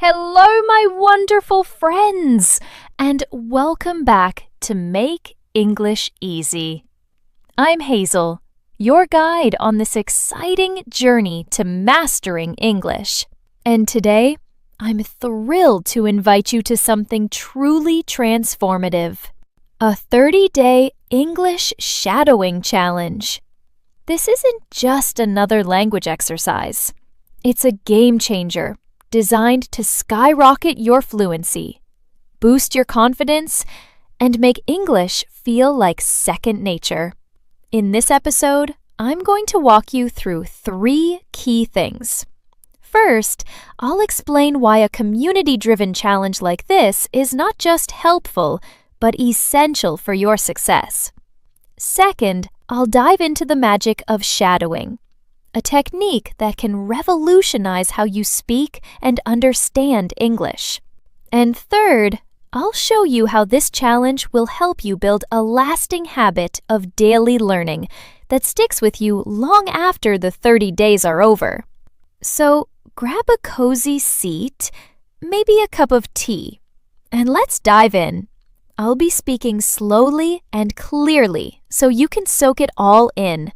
Hello, my wonderful friends, and welcome back to Make English Easy. I'm Hazel, your guide on this exciting journey to mastering English. And today, I'm thrilled to invite you to something truly transformative, a 30-day English shadowing challenge. This isn't just another language exercise. It's a game changer designed to skyrocket your fluency, boost your confidence, and make English feel like second nature. In this episode, I'm going to walk you through 3 key things. First, I'll explain why a community-driven challenge like this is not just helpful, but essential for your success. Second, I'll dive into the magic of shadowing, a technique that can revolutionize how you speak and understand English. And third, I'll show you how this challenge will help you build a lasting habit of daily learning that sticks with you long after the 30 days are over. So grab a cozy seat, maybe a cup of tea, and let's dive in. I'll be speaking slowly and clearly so you can soak it all in.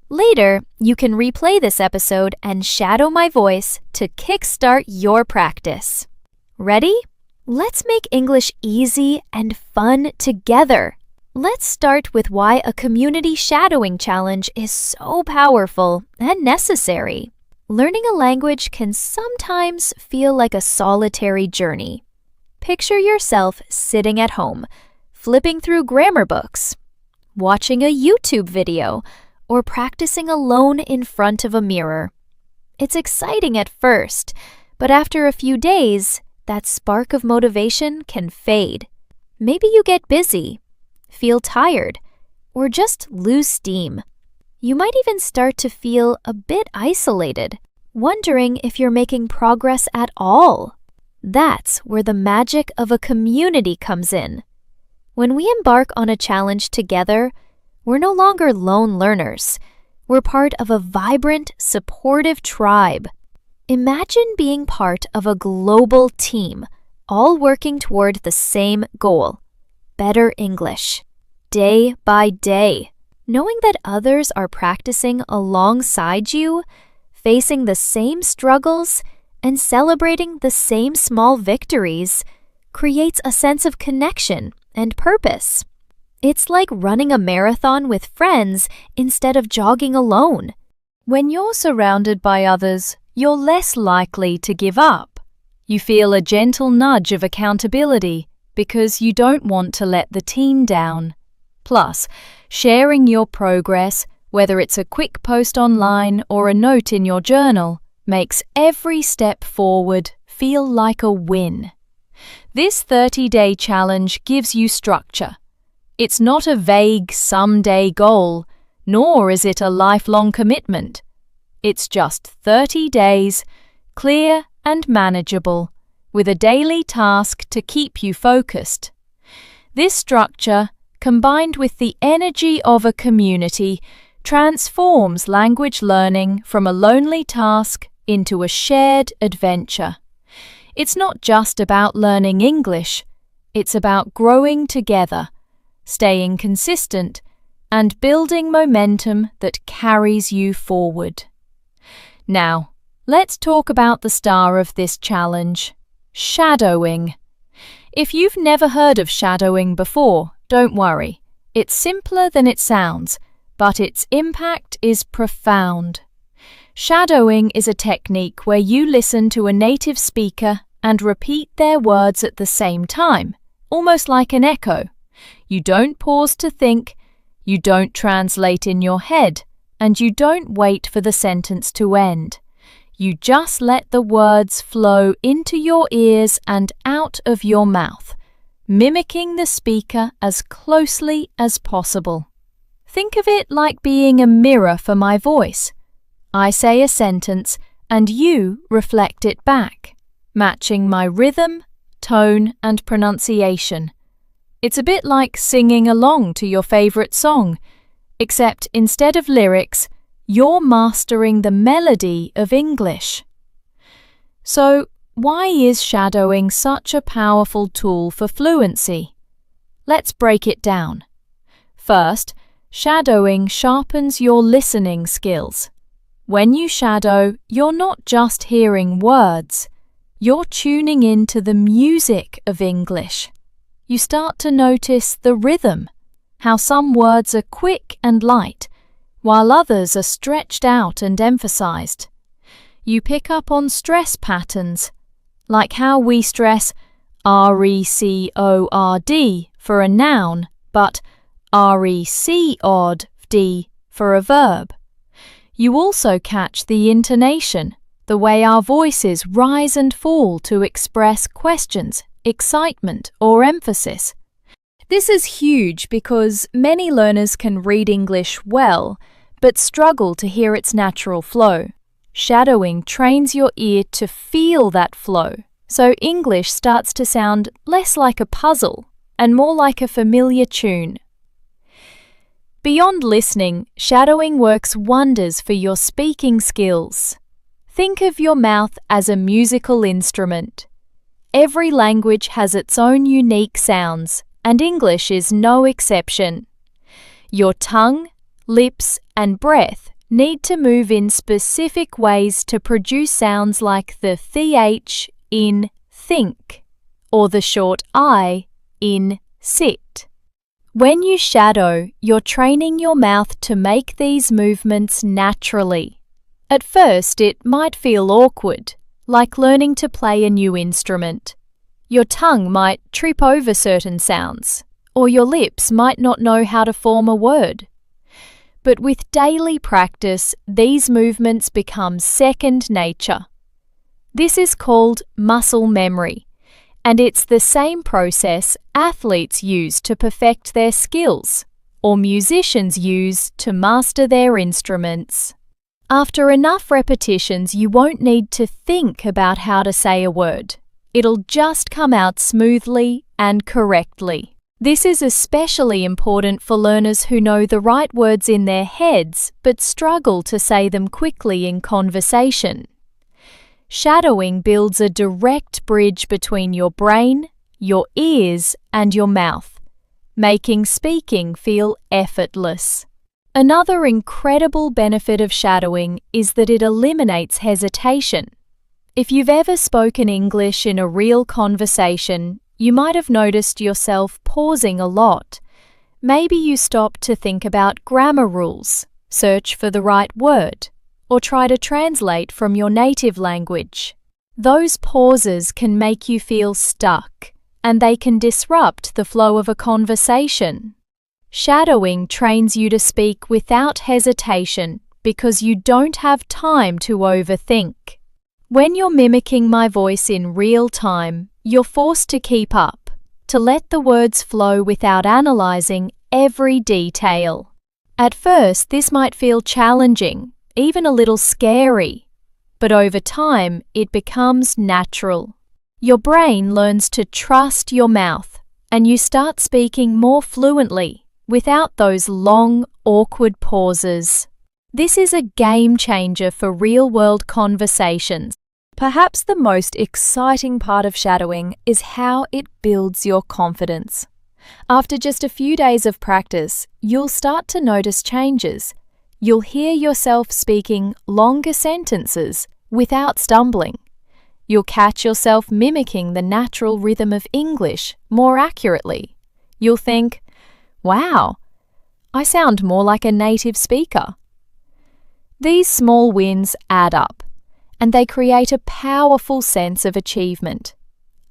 Later, you can replay this episode and shadow my voice to kickstart your practice. Ready? Let's make English easy and fun together. Let's start with why a community shadowing challenge is so powerful and necessary. Learning a language can sometimes feel like a solitary journey. Picture yourself sitting at home, flipping through grammar books, watching a YouTube video, or practicing alone in front of a mirror. It's exciting at first, but after a few days, that spark of motivation can fade. Maybe you get busy, feel tired, or just lose steam. You might even start to feel a bit isolated, wondering if you're making progress at all. That's where the magic of a community comes in. When we embark on a challenge together, we're no longer lone learners. We're part of a vibrant, supportive tribe. Imagine being part of a global team, all working toward the same goal: better English. Day by day, knowing that others are practicing alongside you, facing the same struggles, and celebrating the same small victories, creates a sense of connection and purpose. It's like running a marathon with friends instead of jogging alone. When you're surrounded by others, you're less likely to give up. You feel a gentle nudge of accountability because you don't want to let the team down. Plus, sharing your progress, whether it's a quick post online or a note in your journal, makes every step forward feel like a win. This 30-day challenge gives you structure. It's not a vague someday goal, nor is it a lifelong commitment. It's just 30 days, clear and manageable, with a daily task to keep you focused. This structure, combined with the energy of a community, transforms language learning from a lonely task into a shared adventure. It's not just about learning English, it's about growing together, staying consistent, and building momentum that carries you forward. Now, let's talk about the star of this challenge: shadowing. If you've never heard of shadowing before, don't worry. It's simpler than it sounds, but its impact is profound. Shadowing is a technique where you listen to a native speaker and repeat their words at the same time, almost like an echo. You don't pause to think, you don't translate in your head, and you don't wait for the sentence to end. You just let the words flow into your ears and out of your mouth, mimicking the speaker as closely as possible. Think of it like being a mirror for my voice. I say a sentence and you reflect it back, matching my rhythm, tone, and pronunciation. It's a bit like singing along to your favorite song, except instead of lyrics, you're mastering the melody of English. So, why is shadowing such a powerful tool for fluency? Let's break it down. First, shadowing sharpens your listening skills. When you shadow, you're not just hearing words, you're tuning into the music of English. You start to notice the rhythm, how some words are quick and light, while others are stretched out and emphasized. You pick up on stress patterns, like how we stress RECORD for a noun, but RECORD for a verb. You also catch the intonation, the way our voices rise and fall to express questions, excitement, or emphasis. This is huge because many learners can read English well, but struggle to hear its natural flow. Shadowing trains your ear to feel that flow, so English starts to sound less like a puzzle and more like a familiar tune. Beyond listening, shadowing works wonders for your speaking skills. Think of your mouth as a musical instrument. Every language has its own unique sounds, and English is no exception. Your tongue, lips, and breath need to move in specific ways to produce sounds like the th in think or the short I in sit. When you shadow, you're training your mouth to make these movements naturally. At first, it might feel awkward, like learning to play a new instrument. Your tongue might trip over certain sounds, or your lips might not know how to form a word. But with daily practice, these movements become second nature. This is called muscle memory, and it's the same process athletes use to perfect their skills, or musicians use to master their instruments. After enough repetitions, you won't need to think about how to say a word. It'll just come out smoothly and correctly. This is especially important for learners who know the right words in their heads but struggle to say them quickly in conversation. Shadowing builds a direct bridge between your brain, your ears, and your mouth, making speaking feel effortless. Another incredible benefit of shadowing is that it eliminates hesitation. If you've ever spoken English in a real conversation, you might have noticed yourself pausing a lot. Maybe you stop to think about grammar rules, search for the right word, or try to translate from your native language. Those pauses can make you feel stuck, and they can disrupt the flow of a conversation. Shadowing trains you to speak without hesitation because you don't have time to overthink. When you're mimicking my voice in real time, you're forced to keep up, to let the words flow without analysing every detail. At first, this might feel challenging, even a little scary, but over time, it becomes natural. Your brain learns to trust your mouth, and you start speaking more fluently, without those long, awkward pauses. This is a game changer for real-world conversations. Perhaps the most exciting part of shadowing is how it builds your confidence. After just a few days of practice, you'll start to notice changes. You'll hear yourself speaking longer sentences without stumbling. You'll catch yourself mimicking the natural rhythm of English more accurately. You'll think, "Wow, I sound more like a native speaker." These small wins add up, and they create a powerful sense of achievement.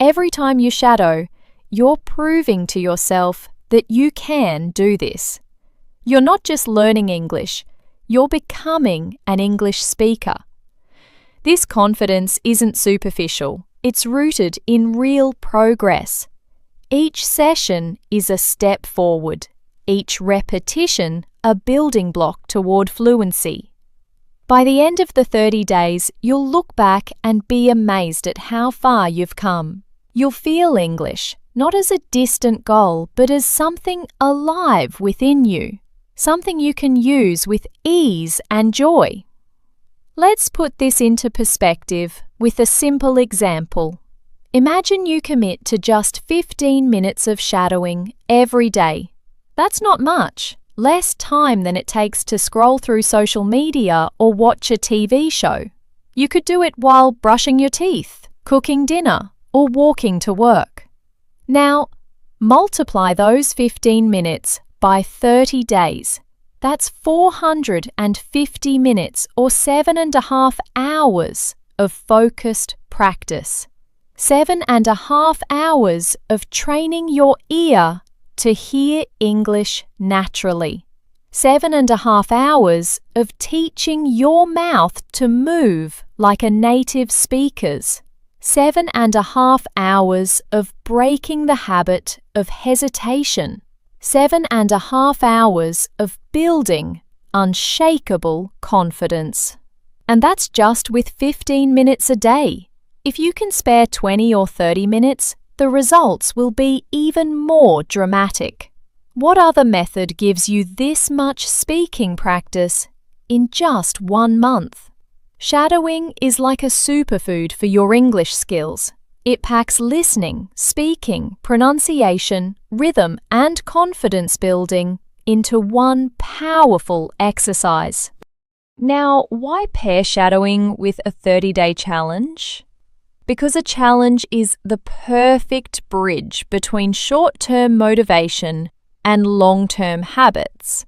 Every time you shadow, you're proving to yourself that you can do this. You're not just learning English, you're becoming an English speaker. This confidence isn't superficial, it's rooted in real progress. Each session is a step forward, each repetition a building block toward fluency. By the end of the 30 days, you'll look back and be amazed at how far you've come. You'll feel English, not as a distant goal, but as something alive within you, something you can use with ease and joy. Let's put this into perspective with a simple example. Imagine you commit to just 15 minutes of shadowing every day. That's not much, less time than it takes to scroll through social media or watch a TV show. You could do it while brushing your teeth, cooking dinner, or walking to work. Now, multiply those 15 minutes by 30 days. That's 450 minutes or 7.5 hours of focused practice. 7.5 hours of training your ear to hear English naturally. 7.5 hours of teaching your mouth to move like a native speaker's. 7.5 hours of breaking the habit of hesitation. 7.5 hours of building unshakable confidence. And that's just with 15 minutes a day. If you can spare 20 or 30 minutes, the results will be even more dramatic. What other method gives you this much speaking practice in just 1 month? Shadowing is like a superfood for your English skills. It packs listening, speaking, pronunciation, rhythm, and confidence building into one powerful exercise. Now, why pair shadowing with a 30-day challenge? Because a challenge is the perfect bridge between short-term motivation and long-term habits.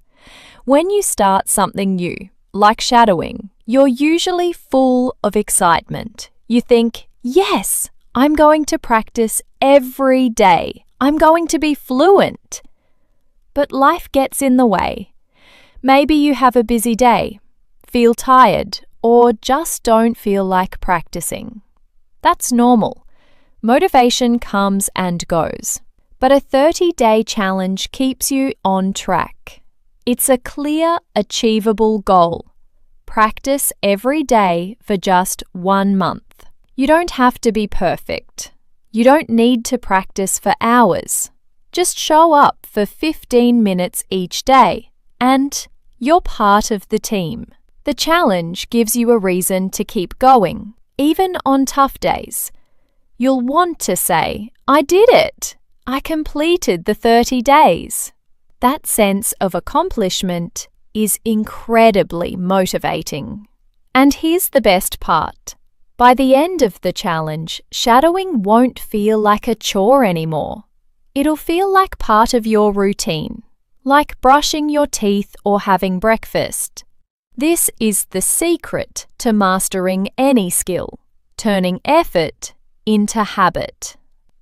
When you start something new, like shadowing, you're usually full of excitement. You think, yes, I'm going to practice every day. I'm going to be fluent. But life gets in the way. Maybe you have a busy day, feel tired, or just don't feel like practicing. That's normal. Motivation comes and goes. But a 30-day challenge keeps you on track. It's a clear, achievable goal. Practice every day for just 1 month. You don't have to be perfect. You don't need to practice for hours. Just show up for 15 minutes each day, and you're part of the team. The challenge gives you a reason to keep going, even on tough days. You'll want to say, I did it! I completed the 30 days. That sense of accomplishment is incredibly motivating. And here's the best part. By the end of the challenge, shadowing won't feel like a chore anymore. It'll feel like part of your routine, like brushing your teeth or having breakfast. This is the secret to mastering any skill, turning effort into habit.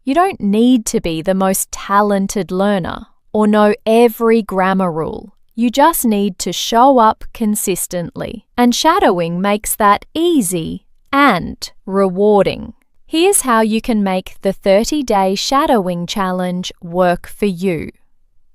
You don't need to be the most talented learner or know every grammar rule. You just need to show up consistently, and shadowing makes that easy and rewarding. Here's how you can make the 30-day shadowing challenge work for you.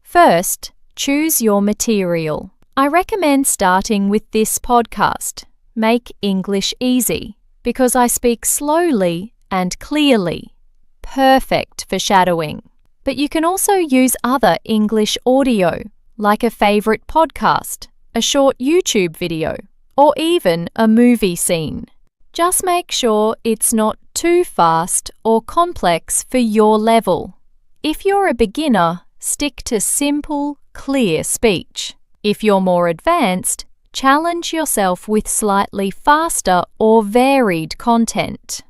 First, choose your material. I recommend starting with this podcast, Make English Easy, because I speak slowly and clearly. Perfect for shadowing. But you can also use other English audio, like a favorite podcast, a short YouTube video, or even a movie scene. Just make sure it's not too fast or complex for your level. If you're a beginner, stick to simple, clear speech. If you're more advanced, challenge yourself with slightly faster or varied content.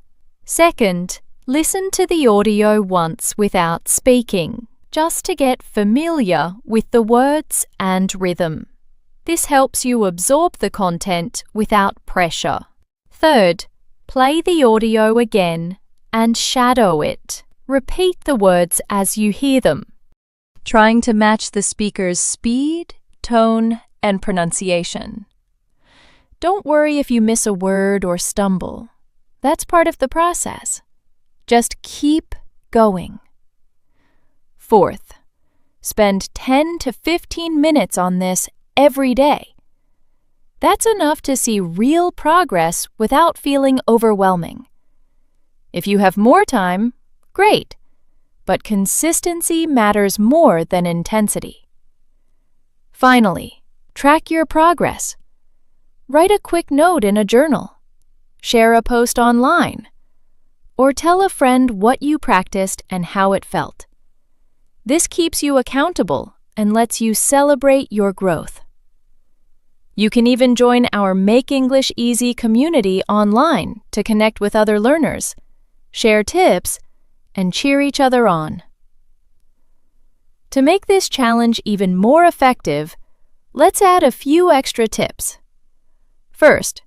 Second, listen to the audio once without speaking, just to get familiar with the words and rhythm. This helps you absorb the content without pressure. Third, play the audio again and shadow it. Repeat the words as you hear them, trying to match the speaker's speed, tone, and pronunciation. Don't worry if you miss a word or stumble. That's part of the process. Just keep going. Fourth, spend 10 to 15 minutes on this every day. That's enough to see real progress without feeling overwhelming. If you have more time, great, but consistency matters more than intensity. Finally, track your progress. Write a quick note in a journal. Share a post online. Or tell a friend what you practiced and how it felt. This keeps you accountable and lets you celebrate your growth. You can even join our Make English Easy community online to connect with other learners, share tips, and cheer each other on. To make this challenge even more effective, let's add a few extra tips. First,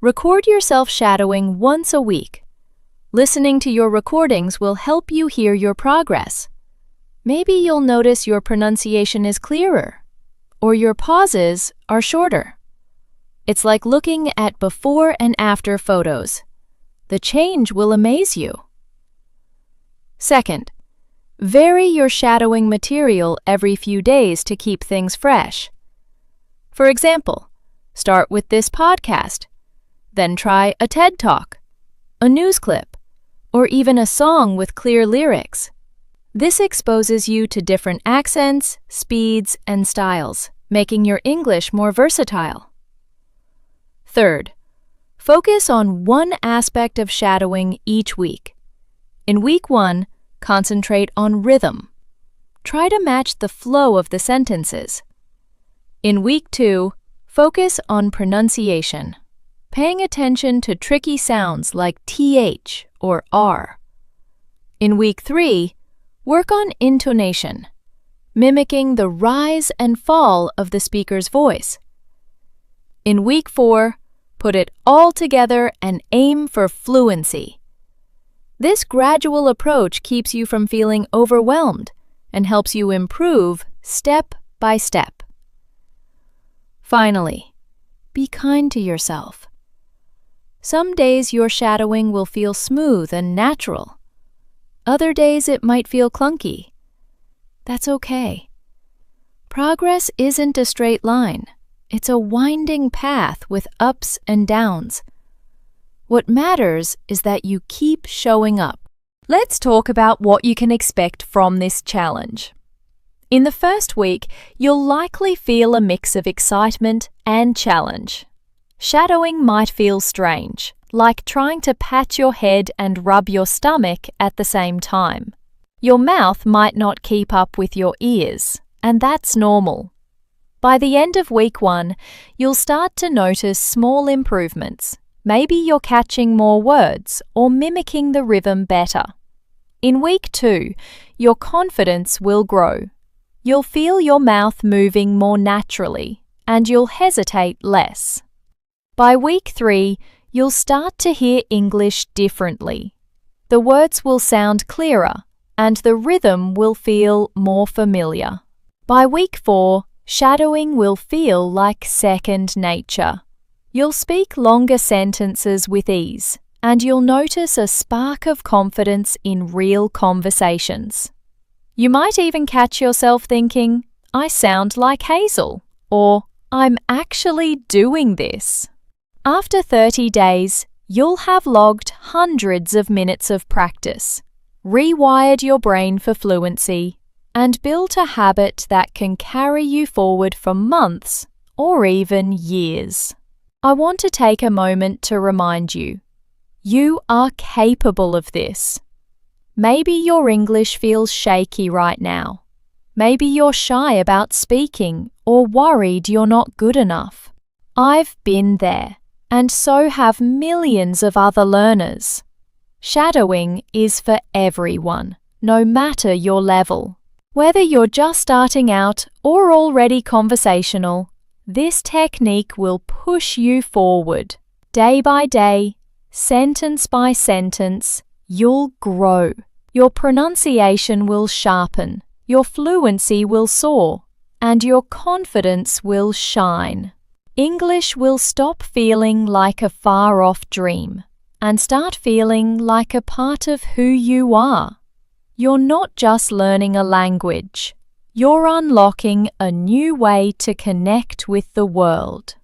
record yourself shadowing once a week. Listening to your recordings will help you hear your progress. Maybe you'll notice your pronunciation is clearer, or your pauses are shorter. It's like looking at before and after photos. The change will amaze you. Second, vary your shadowing material every few days to keep things fresh. For example, start with this podcast, then try a TED Talk, a news clip, or even a song with clear lyrics. This exposes you to different accents, speeds, and styles, making your English more versatile. Third, focus on one aspect of shadowing each week. In week 1, concentrate on rhythm. Try to match the flow of the sentences. In week 2, focus on pronunciation, paying attention to tricky sounds like TH or R. In week 3, work on intonation, mimicking the rise and fall of the speaker's voice. In week 4, put it all together and aim for fluency. This gradual approach keeps you from feeling overwhelmed and helps you improve step by step. Finally, be kind to yourself. Some days your shadowing will feel smooth and natural. Other days it might feel clunky. That's okay. Progress isn't a straight line. It's a winding path with ups and downs. What matters is that you keep showing up. Let's talk about what you can expect from this challenge. In the first week, you'll likely feel a mix of excitement and challenge. Shadowing might feel strange, like trying to pat your head and rub your stomach at the same time. Your mouth might not keep up with your ears, and that's normal. By the end of week 1, you'll start to notice small improvements. Maybe you're catching more words or mimicking the rhythm better. In week 2, your confidence will grow. You'll feel your mouth moving more naturally, and you'll hesitate less. By week 3, you'll start to hear English differently. The words will sound clearer, and the rhythm will feel more familiar. By week 4, shadowing will feel like second nature. You'll speak longer sentences with ease, and you'll notice a spark of confidence in real conversations. You might even catch yourself thinking, "I sound like Hazel," or "I'm actually doing this." After 30 days, you'll have logged hundreds of minutes of practice, rewired your brain for fluency, and built a habit that can carry you forward for months or even years. I want to take a moment to remind you, you are capable of this. Maybe your English feels shaky right now. Maybe you're shy about speaking or worried you're not good enough. I've been there, and so have millions of other learners. Shadowing is for everyone, no matter your level. Whether you're just starting out or already conversational, this technique will push you forward. Day by day, sentence by sentence, you'll grow. Your pronunciation will sharpen, your fluency will soar, and your confidence will shine. English will stop feeling like a far-off dream and start feeling like a part of who you are. You're not just learning a language. You're unlocking a new way to connect with the world.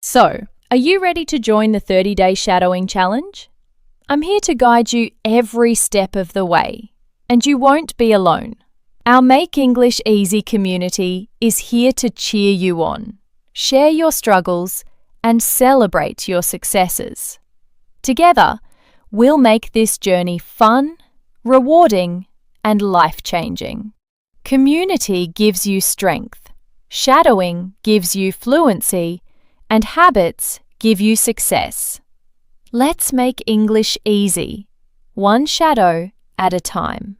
So, are you ready to join the 30-day shadowing challenge? I'm here to guide you every step of the way, and you won't be alone. Our Make English Easy community is here to cheer you on, share your struggles, and celebrate your successes. Together, we'll make this journey fun, rewarding, and life-changing. Community gives you strength, shadowing gives you fluency, and habits give you success. Let's make English easy, one shadow at a time.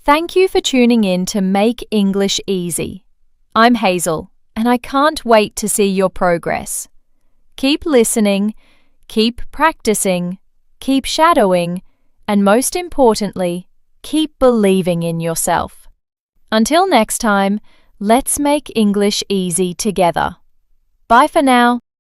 Thank you for tuning in to Make English Easy. I'm Hazel, and I can't wait to see your progress. Keep listening, keep practicing, keep shadowing, and most importantly, keep believing in yourself. Until next time, let's make English easy together. Bye for now.